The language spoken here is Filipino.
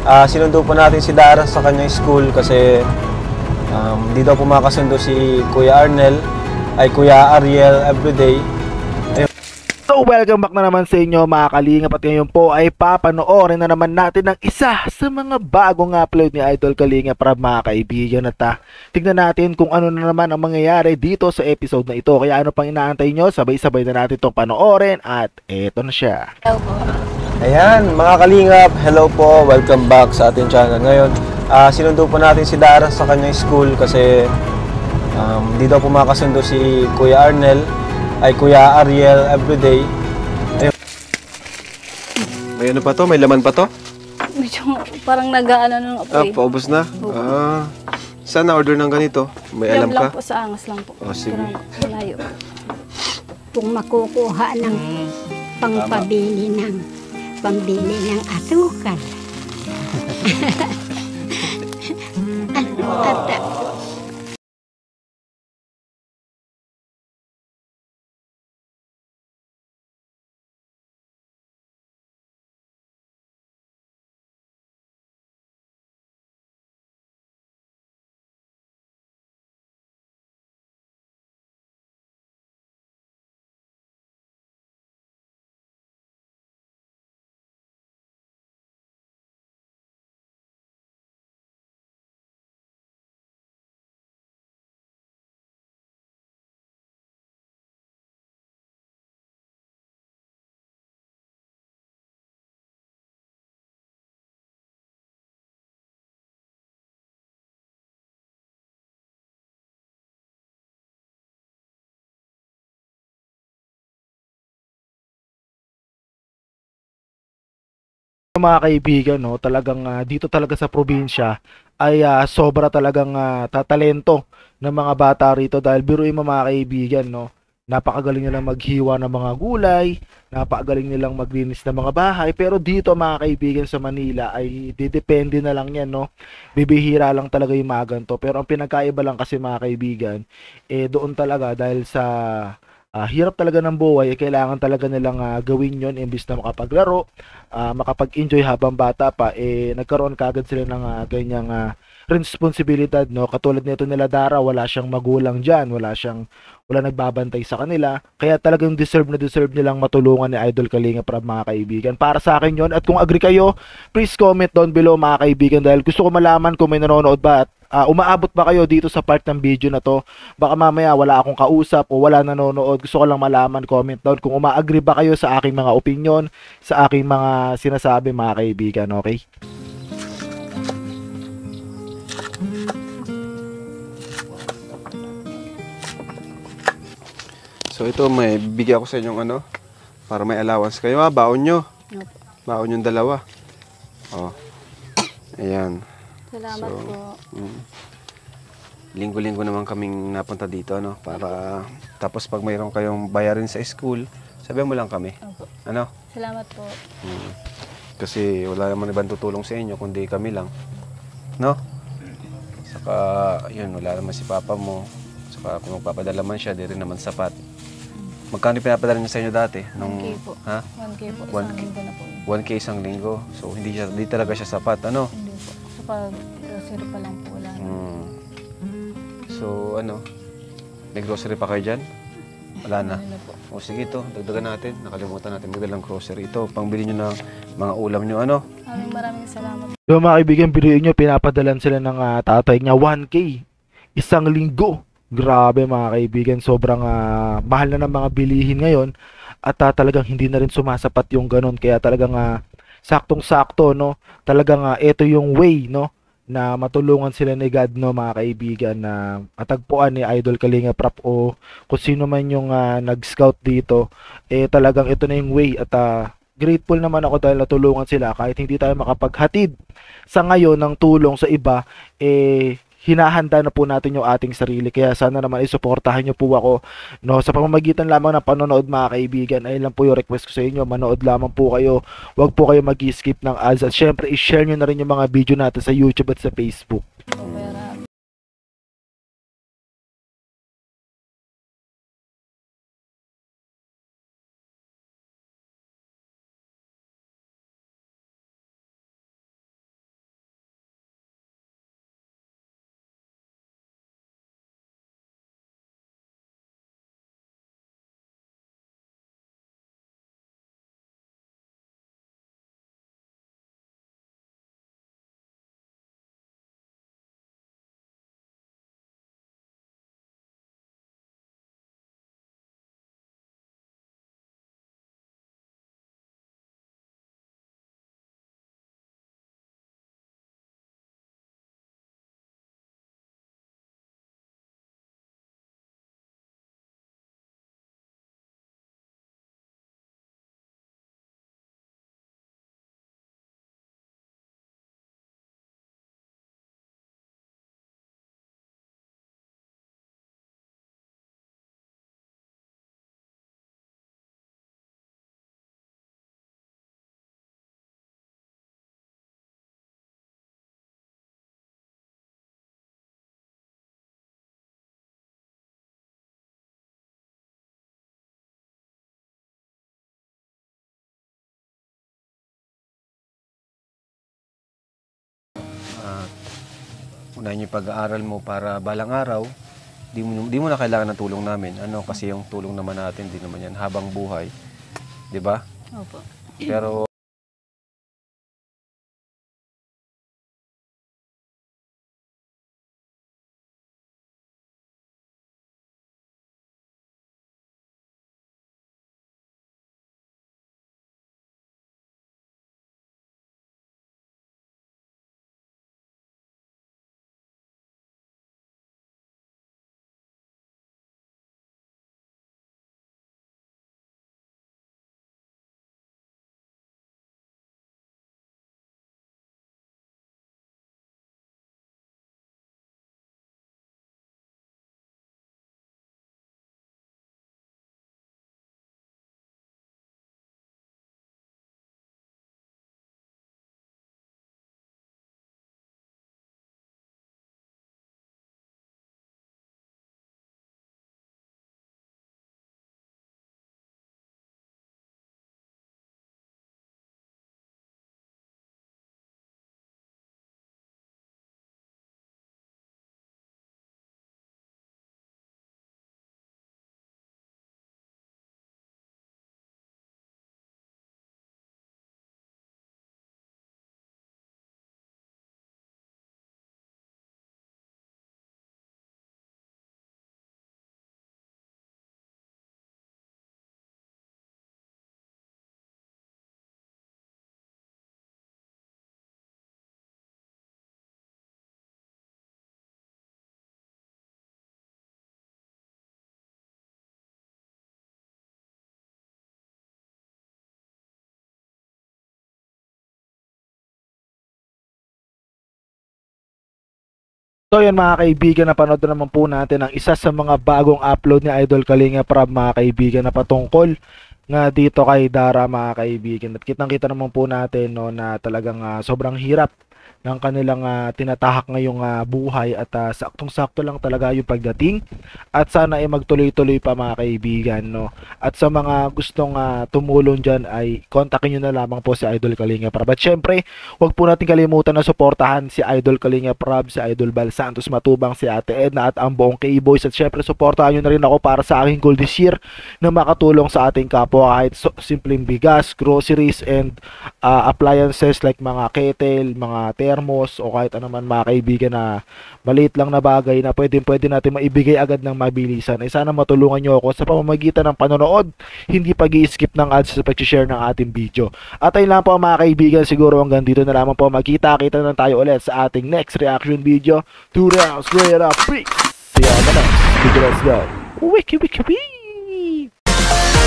Sinundo po natin si Dara sa kanyang school kasi di daw po makasundo si Kuya Kuya Ariel everyday. So welcome back na naman sa inyo mga Kalingap, at ngayon po ay papanoorin na naman natin ng isa sa mga bagong upload ni Idol Kalingap Rab mga kaibigan, at tignan natin kung ano na naman ang mangyayari dito sa episode na ito. Kaya ano pang inaantay nyo, sabay-sabay na natin itong panoorin at eto na siya. Ayan mga Kalingap, hello po, welcome back sa ating channel. Ngayon, sinundo po natin si Dara sa kanyang school kasi di daw po makasundo si Kuya Ariel everyday. Ayun. May ano pa to? May laman pa to? Medyo parang nag-aano nung apoy. Paubos na? Saan na-order ng ganito? May alam ka? Lang po, sa Angas lang po. Sige. Pero malayo. Kung makukuha ng pambili ng asukal. at Mga kaibigan, no, talagang dito talaga sa probinsya ay sobra talagang tatalento ng mga bata rito, dahil biruin mo mga kaibigan, no, napakagaling nilang maghiwa ng mga gulay, napakagaling nilang maglinis ng mga bahay. Pero dito mga kaibigan sa Manila ay didepende na lang yan, no, bibihira lang talaga yung mga ganito. Pero ang pinagkaiba lang kasi mga kaibigan, doon talaga dahil sa hirap talaga ng buhay, kailangan talaga nilang gawin yon imbis na makapaglaro, makapag-enjoy habang bata pa, nagkaroon kagad sila ng ganyang responsibilidad, no. Katulad nito nila Dara, wala siyang magulang diyan, wala nagbabantay sa kanila, kaya talagang deserve nilang matulungan ni Idol Kalingap Rab mga kaibigan. Para sa akin yon, at kung agree kayo, please comment down below mga kaibigan, dahil gusto ko malaman kung may nanonood ba at umaabot ba kayo dito sa part ng video na to. Baka mamaya wala akong kausap o wala nanonood, gusto ko lang malaman. Comment down kung umaagree ba kayo sa aking mga opinion, sa aking mga sinasabi mga kaibigan, okay? So ito, may bigyan ko sa inyong ano, para may allowance kayo. Baon nyo. Baon yung dalawa. Ayan. Salamat po. Linggo-linggo naman kaming napunta dito, ano, para tapos pag mayroon kayong bayarin sa school, sabihan mo lang kami. Opo. Ano? Salamat po. Kasi wala naman ibang tutulong sa inyo kundi kami lang. No? Saka, yun, wala naman si papa mo. Saka kung magpapadala man siya, di rin naman sapat. Magkano pinapadala niya sa inyo dati? 1K po. Ha? 1K po. 1K. Isang linggo na po. 1K isang linggo. So, hindi talaga siya sapat, ano? Hindi po. Sa pag-grocery pa lang po wala. So, ano? May grocery pa kayo dyan? Wala na. Ano po. O sige, ito. Dagdagan natin. Nakalimutan natin magdalang grocery. Ito, pangbili nyo ng mga ulam nyo, ano? Maraming salamat. Yung mga kaibigan, biruin nyo, pinapadalan sila ng tatay niya 1K isang linggo. Grabe mga kaibigan, sobrang mahal na ng mga bilihin ngayon, at talagang hindi na rin sumasapat yung ganun. Kaya talagang saktong-sakto, no, talagang ito yung way, no, na matulungan sila ni God, no mga kaibigan, na matagpuan ni Idol Kalingap Rab o kung sino man yung nag-scout dito. Talagang ito na yung way, at grateful naman ako dahil natulungan sila. Kahit hindi tayo makapaghatid sa ngayon ng tulong sa iba, hinahanda na po natin yung ating sarili. Kaya sana naman isuportahan nyo po ako, no, sa pamamagitan lamang ng panonood mga kaibigan. Ayun lang po yung request ko sa inyo, manood lamang po kayo, wag po kayo mag-skip ng ads, at syempre i-share nyo na rin yung mga video natin sa YouTube at sa Facebook. unahin yung pag-aaral mo para balang araw, di mo na kailangan ng tulong namin. Ano, kasi yung tulong naman natin, di naman yan habang buhay. Di ba? Opo. Pero So yan mga kaibigan, napanood na naman po natin ang isa sa mga bagong upload ni Idol Kalinga Prab mga kaibigan na patungkol nga dito kay Dara mga kaibigan. At kitang-kita naman po natin no, na talagang sobrang hirap ng kanilang tinatahak ngayong buhay at saktong-sakto lang talaga yung pagdating at sana ay magtuloy-tuloy pa mga kaibigan no. At sa mga gustong tumulong dyan ay kontakin nyo na lamang po si Idol Kalinga Prab. At syempre, huwag po natin kalimutan na suportahan si Idol Kalinga Prab, si Idol Bal Santos Matubang, si Ate Edna at ang buong K-Boys. At syempre, suportahan nyo na rin ako para sa aking goal this year na makatulong sa ating kapwa kahit simpleng bigas, groceries and appliances like mga kettle, mga thermos o kahit anuman mga kaibigan na maliit lang na bagay na pwede natin maibigay agad ng mabilisan. Ay sana matulungan nyo ako sa pamamagitan ng panonood, hindi pag-i-skip ng ads sa pag-share ng ating video. At ayun lang po mga kaibigan, siguro hanggang dito na lamang po. Magkita-kita na tayo ulit sa ating next reaction video. 2 rounds, straight up, freaks! See you on the next video, let's go! Wiki wiki wiki!